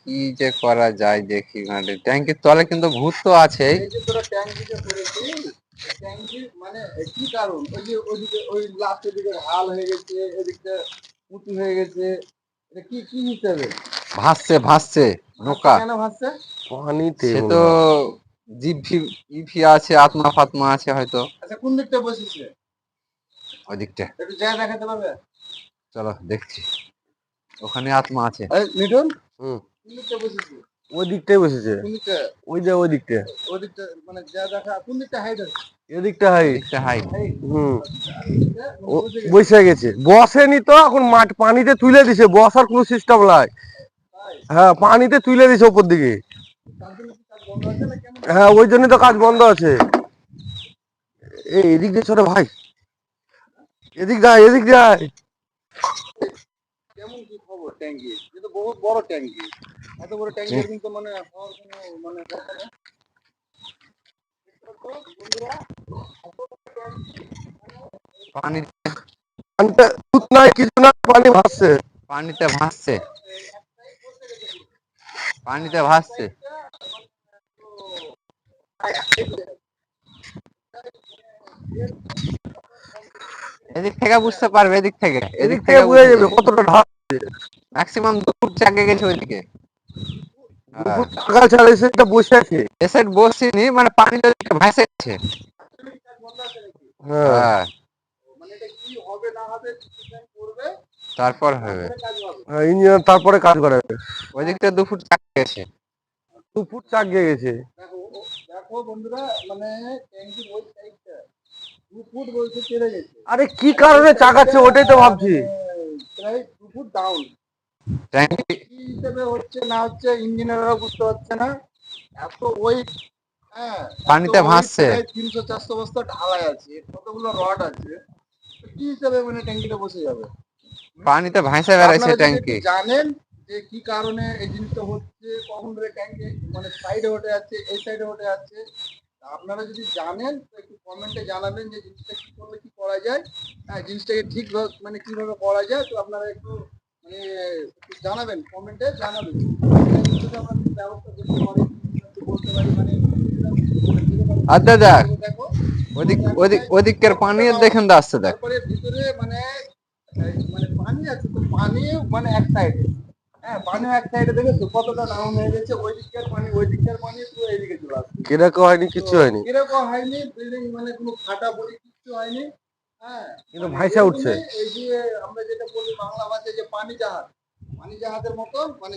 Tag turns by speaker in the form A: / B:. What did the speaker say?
A: কি যে করা যায় দেখি, মানে ট্যাঙ্কির তলে কিন্তু ভূত তো আছেই।
B: এই যে তোরা ট্যাঙ্কি যে করেছিস, ট্যাঙ্কি মানে কি কারণ? ওই যে ওইদিকে ওই লাস্টের দিকে হাল হয়ে গেছে, এদিকটা উঁচু হয়ে গেছে, এটা কি কি হিসাবে
A: ভাসছে ভাসছে
B: ভাসছে?
A: নৌকা।
B: কেন ভাসছে?
C: পানিতে
A: সে
C: মনে
A: তো
C: হয়।
A: জীব ইফি আছে, আত্মা ফাত্মা আছে হয়তো।
B: আচ্ছা, কোন দিকটা বসেছে?
A: ওই দিকটা
B: একটু যা দেখাতে পারবে?
A: চলো দেখছি, ওখানে আত্মা আছে।
B: এই মিঠুন,
C: হুম,
B: কোন দিকটা বসেছে?
C: ওই দিকটাই বসেছে।
B: কোন দিকটা?
C: ওই যে ওই দিকটা,
B: ওই দিকটা মানে যা দেখা, কোন দিকটা হাইট আছে?
C: এদিকটা হাইট।
A: ওদিকটা হাইট।
B: হাইট।
C: হুম,
B: আর এদিকটা মানে
C: ও
B: বসে গেছে।
C: বসে গেছে, বসেনি তো, এখন মাঠ পানিতে তুলে দিছে, বসার কোনো সিস্টেম নাই।
B: তাই?
C: হ্যাঁ, পানিতে তুলে দিছে উপর দিকে।
B: তার জন্য কি কাজ বন্ধ আছে না কেমন কি?
C: হ্যাঁ, ওই জন্যই তো কাজ বন্ধ আছে। এই এদিক দিয়ে ছোট ভাই, এদিক যায়, এদিক যায়।
B: কেমন কি খবর ট্যাঙ্কি? এটা তো বহুত বড় ট্যাঙ্কি। এত বড় ট্যাঙ্কি এরকম তো মানে হওয়ার কোনো মানে কথা না। বন্ধুরা,
A: পানি,
C: পানিতে দুধ নাই, কিছু না, পানি ভাসছে।
A: পানিতে ভাসছে, পানিতে ভাসছে। এদিক থেকে বুঝতে পারবে, এদিক থেকে,
C: এদিক
A: এদিক
C: থেকে
A: থেকে
C: বুঝে
A: বুঝে
C: যাবে
A: যাবে।
C: কতটা ঢাল।
A: ম্যাক্সিমাম 2 ফুট চাকে গেছে ওইদিকে। হ্যাঁ,
C: দুপুর টাকা ছাড়া এসে এটা বসে আছে।
A: এ সাইড বসিনি, মানে পানি ওইদিকে ভাসে গেছে।
B: কাজ বন্ধ আছে নাকি?
C: হ্যাঁ,
A: হ্যাঁ,
B: মানে এটা কি হবে না হবে ডিজাইন করবে,
A: তারপর হবে।
B: তারপরে কাজ হবে।
C: হ্যাঁ, ইঞ্জিনিয়ার তারপরে কাজ করে।
A: ওই দিকটা 2 ফুট চাকে গেছে।
C: দুপুর চাক গিয়ে গেছে।
B: দেখো দেখো বন্ধুরা, মানে ট্যাঙ্কির ওই সাইডটা 2 ফুট বলছে চলে গেছে।
C: আরে কি
B: আর এই
C: কারণে চাকাচ্ছে
B: সাইডটা
C: ওটাই তো ভাবছি।
B: মানে প্রায় 2 ফুট ডাউন।
A: ট্যাঙ্কি
B: কি হিসেবে হচ্ছে না হচ্ছে ইঞ্জিনিয়াররা বুঝতে পারছে না। এত ওয়েট, হ্যাঁ, এত
A: পানিতে
B: ওয়েট
A: ভাসছে,
B: প্রায় 300-400 বস্তা ঢালাই আছে, কতগুলো রড আছে, তো কি হিসাবে মানে ট্যাঙ্কিটা বসে যাবে?
A: পানিতে ভাসে
B: তো
A: বেড়াইছে
B: আপনারা যদি একটু
A: ট্যাঙ্কি।
B: জানেন যে কি কারণে এই জিনিসটা হচ্ছে, কখন ধরে ট্যাঙ্কি মানে সাইডে ওঠে যাচ্ছে, এই সাইডে ওঠে যাচ্ছে, তা আপনারা যদি জানেন তো একটু কমেন্টে জানাবেন যে জিনিসটা কি করলে কি করা যায়। হ্যাঁ, জিনিসটাকে ঠিক মানে কিভাবে করা যায়, তো আপনারা একটু মানে একটু জানাবেন, কমেন্টে জানাবেন। এটা যদি আমরা কিছু ব্যবস্থা করতে পারি, একটু বলতে পারি মানে যেরকম
A: আচ্ছা দেখ,
B: দেখো,
A: ওদিক
B: দেখো
A: ওদিক
B: ভাই,
A: ওদিকের পানি
B: কতটা ডাউন,
A: দেখেন তো আসছে দেখ।
B: তারপরে ভিতরে মানে মানে পানি আছে, তো পানি মানে এক সাইডে, হ্যাঁ, পানি এক সাইডে দেখেছো কতটা ডাউন হয়ে গেছে, ওই দিককার পানি পুরো এদিকে চলে আসছে।
C: কিরকম হয়নি,
B: তো
C: কিচ্ছু হয়নি,
B: এরকম হয়নি, বিল্ডিং মানে কোনো ফাটাফাটি কিচ্ছু হয়নি। হ্যাঁ,
C: কিন্তু
B: মানে
C: ভাইসা উঠছে।
B: এরকমই এই যে আমরা যেটা বলি বাংলা ভাষায় যে পানি জাহাজ, পানি জাহাজের মতন মানে